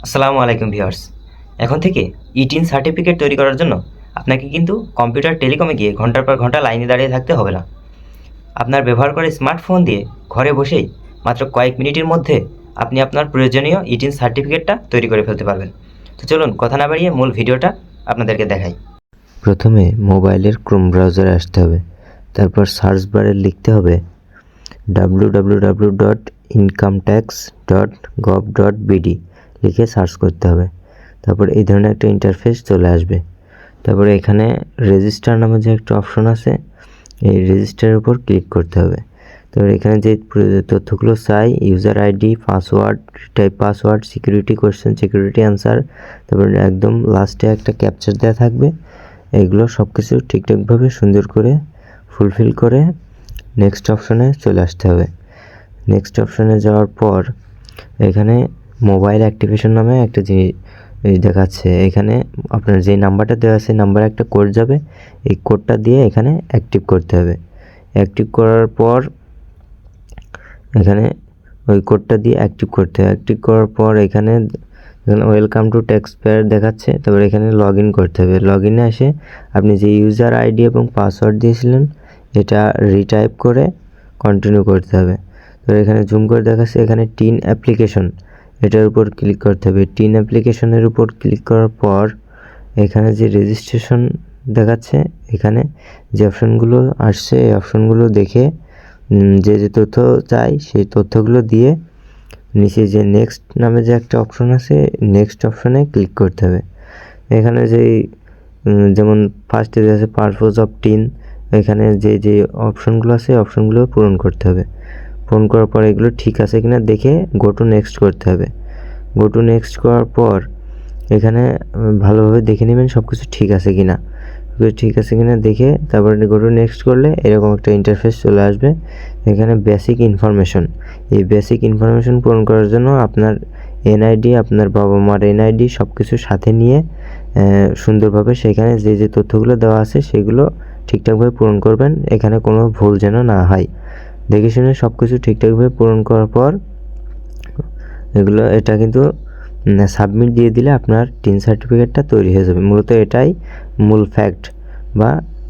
আসসালামু আলাইকুম ভিউয়ার্স। এখন থেকে ই-টিন সার্টিফিকেট তৈরি করার জন্য আপনাকে কিন্তু কম্পিউটার টেলিকমে গিয়ে ঘন্টার পর ঘন্টা লাইনে দাঁড়িয়ে থাকতে হবে না। আপনার ব্যবহার করে স্মার্টফোন দিয়ে ঘরে বসেই মাত্র কয়েক মিনিটের মধ্যে আপনি আপনার প্রয়োজনীয় ই-টিন সার্টিফিকেটটা তৈরি করে ফেলতে পারবেন। তো চলুন কথা না বাড়িয়ে মূল ভিডিওটা আপনাদেরকে দেখাই। প্রথমে মোবাইলের ক্রোম ব্রাউজারে আসতে হবে। তারপর সার্চ বারে লিখতে হবে www.incometax.gov.bd লিখে সার্চ করতে হবে। তারপর এই ধরনের একটা ইন্টারফেস চলে আসবে। তারপরে এখানে রেজিস্টার নামে যে একটা অপশন আছে, এই রেজিস্টারের উপর ক্লিক করতে হবে। তারপর এখানে যে তথ্যগুলো চাই, user ID, password, type password, security question, security answer, তারপর একদম লাস্টে একটা ক্যাপচার দেওয়া থাকবে। এগুলো সব কিছু ঠিকঠাকভাবে সুন্দর করে ফুলফিল করে নেক্সট অপশনে চলে আসতে হবে। নেক্সট অপশনে যাওয়ার পর এখানে মোবাইল অ্যাক্টিভেশন নামে একটা জিনিস দেখাচ্ছে। এখানে আপনার যে নাম্বারটা দেওয়া আছে নাম্বারে একটা কোড যাবে, এই কোডটা দিয়ে এখানে অ্যাক্টিভ করতে হবে। অ্যাক্টিভ করার পর এখানে ওই কোডটা দিয়ে অ্যাক্টিভ করতে হবে। অ্যাক্টিভ করার পর এখানে ওয়েলকাম টু ট্যাক্স পেয়ার দেখাচ্ছে। তারপর এখানে লগ ইন করতে হবে। লগ ইনে এসে আপনি যে ইউজার আইডি এবং পাসওয়ার্ড দিয়েছিলেন এটা রিটাইপ করে কন্টিনিউ করতে হবে। তো এখানে জুম করে দেখাচ্ছে, এখানে টিন অ্যাপ্লিকেশন, এটার উপর ক্লিক করতে হবে। টিন অ্যাপ্লিকেশনের উপর ক্লিক করার পর এখানে যে রেজিস্ট্রেশন দেখাচ্ছে, এখানে যে অপশানগুলো আসছে এই অপশানগুলো দেখে যে তথ্য চাই সেই তথ্যগুলো দিয়ে নিচে যে নেক্সট নামে যে একটা অপশন আছে, নেক্সট অপশনে ক্লিক করতে হবে। এখানে যেমন ফার্স্টে আছে পারপোজ অফ টিন, এখানে যে অপশনগুলো আছে অপশনগুলো পূরণ করতে হবে। পূরণ করার পর এগুলো ঠিক আছে কিনা দেখে গো টু নেক্সট করতে হবে। গো টু নেক্সট করার পর এখানে ভালোভাবে দেখে নেবেন সব কিছু ঠিক আছে কিনা। ঠিক আছে কিনা দেখে তারপরে গো টু নেক্সট করলে এরকম একটা ইন্টারফেস চলে আসবে। এখানে বেসিক ইনফরমেশন, এই বেসিক ইনফরমেশন পূরণ করার জন্য আপনার এনআইডি, আপনার বাবা মার এনআইডি সব কিছু সাথে নিয়ে সুন্দরভাবে সেখানে যে তথ্যগুলো দেওয়া আছে সেগুলো ঠিকঠাকভাবে পূরণ করবেন। এখানে কোনো ভুল যেন না হয়, দেখে শুনে সব কিছু ঠিকঠাকভাবে পূরণ করার পর এটা কিন্তু সাবমিট দিয়ে দিলে আপনার টিন সার্টিফিকেটটা তৈরি হয়ে যাবে। মূলত এটাই মূল ফ্যাক্ট, বা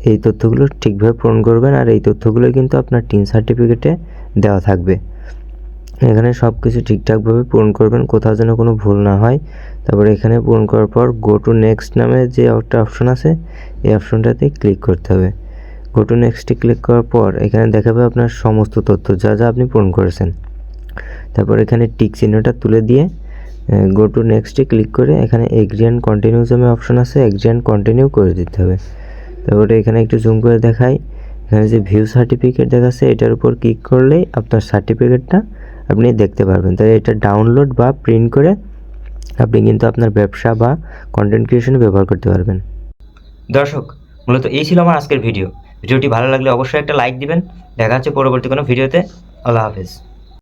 এই তথ্যগুলো ঠিকভাবে পূরণ করবেন আর এই তথ্যগুলো কিন্তু আপনার টিন সার্টিফিকেটে দেওয়া থাকবে। এখানে সব কিছু ঠিকঠাকভাবে পূরণ করবেন, কোথাও যেন কোনো ভুল না হয়। তারপরে এখানে পূরণ করার পর গো টু নেক্সট নামে যে একটা অপশন আছে এই অপশনটাতে ক্লিক করতে হবে। গো টু নেক্সটে ক্লিক করার পর এখানে দেখাবে আপনার সমস্ত তথ্য যা আপনি পূরণ করেছেন। তারপর এখানে টিক চিহ্নটা তুলে দিয়ে গো টু নেক্সটে ক্লিক করে এখানে এগ্রি অ্যান্ড কন্টিনিউ নামে অপশন আছে, এগ্রি অ্যান্ড কন্টিনিউ করে দিতে হবে। তারপরে এখানে একটু জুম করে দেখাই, এখানে যে ভিউ সার্টিফিকেট দেখাচ্ছে এটার উপর ক্লিক করলেই আপনার সার্টিফিকেটটা আপনি দেখতে পারবেন। তাই এটা ডাউনলোড বা প্রিন্ট করে আপনি কিন্তু আপনার ব্যবসা বা কন্টেন্ট ক্রিয়েশনে ব্যবহার করতে পারবেন। দর্শক, মূলত এই ছিল আমার আজকের ভিডিওটি ভালো লাগলে অবশ্যই একটা লাইক দিবেন। দেখা হচ্ছে পরবর্তী কোনো ভিডিওতে। আল্লাহ হাফেজ।